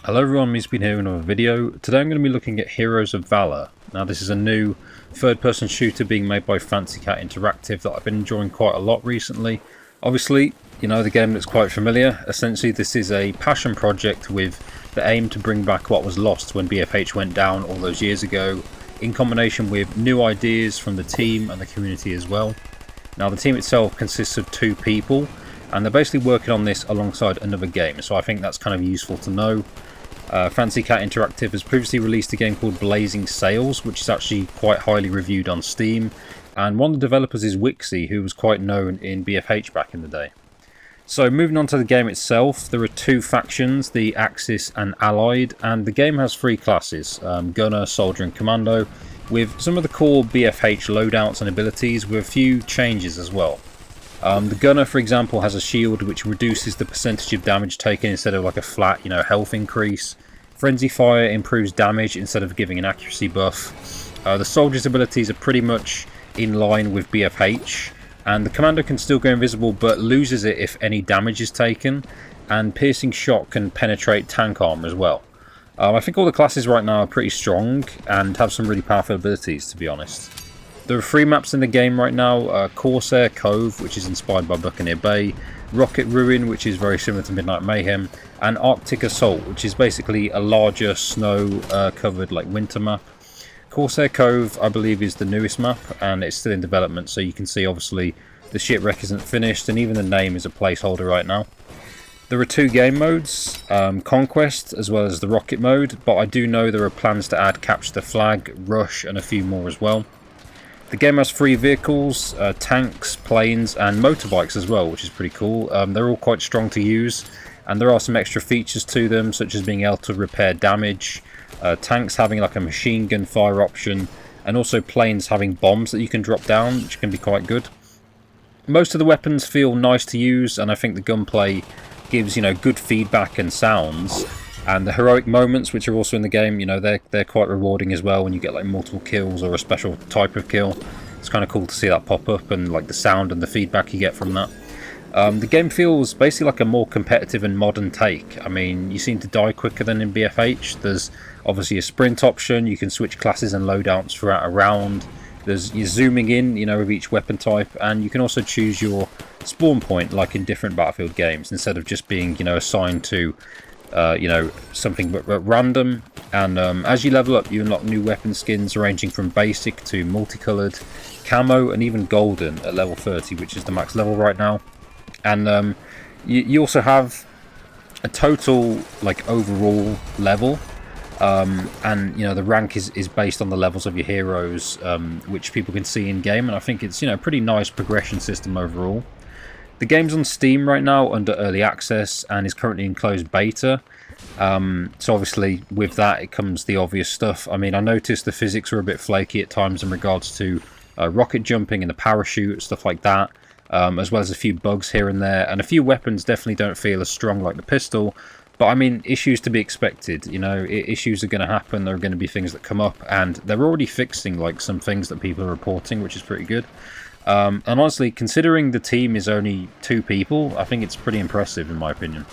Hello everyone, me's been here in another video. Today I'm going to be looking at Heroes of Valor. Now this is a new third-person shooter being made by Fancy Cat Interactive that I've been enjoying quite a lot recently. Obviously, you know, the game looks quite familiar. Essentially this is a passion project with the aim to bring back what was lost when BFH went down all those years ago, in combination with new ideas from the team and the community as well. Now the team itself consists of 2 people, and they're basically working on this alongside another game, so I think that's kind of useful to know. Fancy Cat Interactive has previously released a game called Blazing Sails, which is actually quite highly reviewed on Steam, and one of the developers is Wixie, who was quite known in BFH back in the day. So moving on to the game itself, there are 2 factions, the Axis and Allied, and the game has 3 classes, Gunner, Soldier and Commando, with some of the core BFH loadouts and abilities with a few changes as well. The Gunner, for example, has a shield which reduces the percentage of damage taken instead of like a flat, health increase. Frenzy Fire improves damage instead of giving an accuracy buff. The Soldier's abilities are pretty much in line with BFH, and the Commander can still go invisible but loses it if any damage is taken, and Piercing Shot can penetrate tank armor as well. I think all the classes right now are pretty strong and have some really powerful abilities, to be honest. There are 3 maps in the game right now, Corsair Cove, which is inspired by Buccaneer Bay, Rocket Ruin, which is very similar to Midnight Mayhem, and Arctic Assault, which is basically a larger snow-covered winter map. Corsair Cove, I believe, is the newest map, and it's still in development, so you can see obviously the shipwreck isn't finished, and even the name is a placeholder right now. There are 2 game modes, Conquest as well as the Rocket mode, but I do know there are plans to add Capture the Flag, Rush, and a few more as well. The game has 3 vehicles, tanks, planes and motorbikes as well, which is pretty cool. They're all quite strong to use, and there are some extra features to them, such as being able to repair damage, tanks having like a machine gun fire option, and also planes having bombs that you can drop down, which can be quite good. Most of the weapons feel nice to use, and I think the gunplay gives good feedback and sounds. And the heroic moments, which are also in the game, they're quite rewarding as well when you get like multiple kills or a special type of kill. It's kind of cool to see that pop up and like the sound and the feedback you get from that. The game feels basically like a more competitive and modern take. I mean, you seem to die quicker than in BFH. There's obviously a sprint option. You can switch classes and loadouts throughout a round. You're zooming in, with each weapon type, and you can also choose your spawn point like in different Battlefield games instead of just being, assigned to something but random. And as you level up, you unlock new weapon skins ranging from basic to multicolored, camo and even golden at level 30, which is the max level right now. And you also have a total overall level, and the rank is based on the levels of your heroes, which people can see in game, and I think it's a pretty nice progression system overall. The game's on Steam right now under early access and is currently in closed beta. So obviously with that it comes the obvious stuff. I mean, I noticed the physics were a bit flaky at times in regards to rocket jumping and the parachute, stuff like that, as well as a few bugs here and there, and a few weapons definitely don't feel as strong like the pistol. But I mean, issues to be expected. Issues are going to happen. There are going to be things that come up, and they're already fixing some things that people are reporting, which is pretty good. And honestly, considering the team is only 2 people, I think it's pretty impressive in my opinion.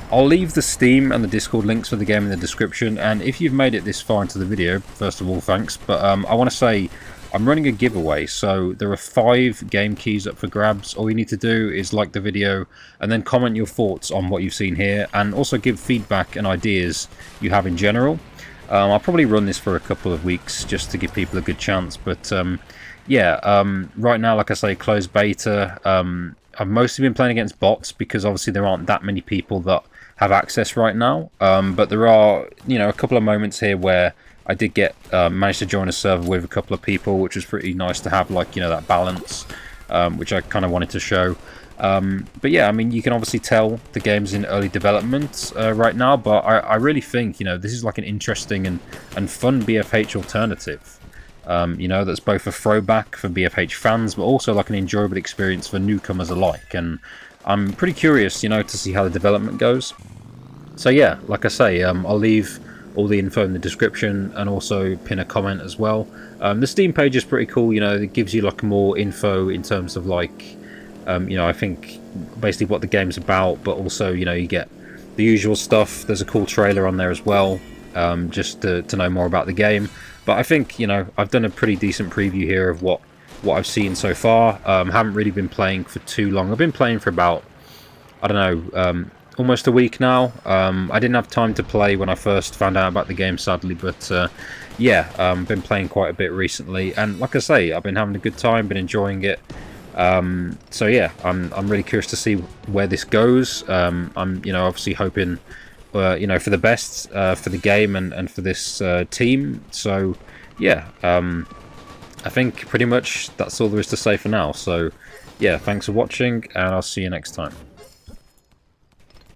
I'll leave the Steam and the Discord links for the game in the description, and if you've made it this far into the video, first of all, thanks. But I want to say I'm running a giveaway, so there are 5 game keys up for grabs. All you need to do is like the video and then comment your thoughts on what you've seen here, and also give feedback and ideas you have in general. I'll probably run this for a couple of weeks just to give people a good chance, but right now, like I say, closed beta. I've mostly been playing against bots because obviously there aren't that many people that have access right now, but there are a couple of moments here where I did manage to join a server with a couple of people, which was pretty nice to have that balance, which I kind of wanted to show. But yeah, I mean, you can obviously tell the game's in early development right now, but I really think this is an interesting and fun BFH alternative. That's both a throwback for BFH fans, but also an enjoyable experience for newcomers alike. And I'm pretty curious, to see how the development goes. So yeah, like I say, I'll leave all the info in the description and also pin a comment as well. The Steam page is pretty cool. It gives you more info in terms of I think basically what the game's about, but also you get the usual stuff. There's a cool trailer on there as well, just to know more about the game. But I think, you know, I've done a pretty decent preview here of what I've seen so far. Haven't really been playing for too long. I've been playing for about, I don't know, almost a week now. I didn't have time to play when I first found out about the game, sadly, but yeah, been playing quite a bit recently, and like I say, I've been having a good time, been enjoying it. So yeah, I'm really curious to see where this goes. I'm, you know, obviously hoping, you know, for the best for the game and for this team. So yeah, I think pretty much that's all there is to say for now. So yeah, thanks for watching, and I'll see you next time.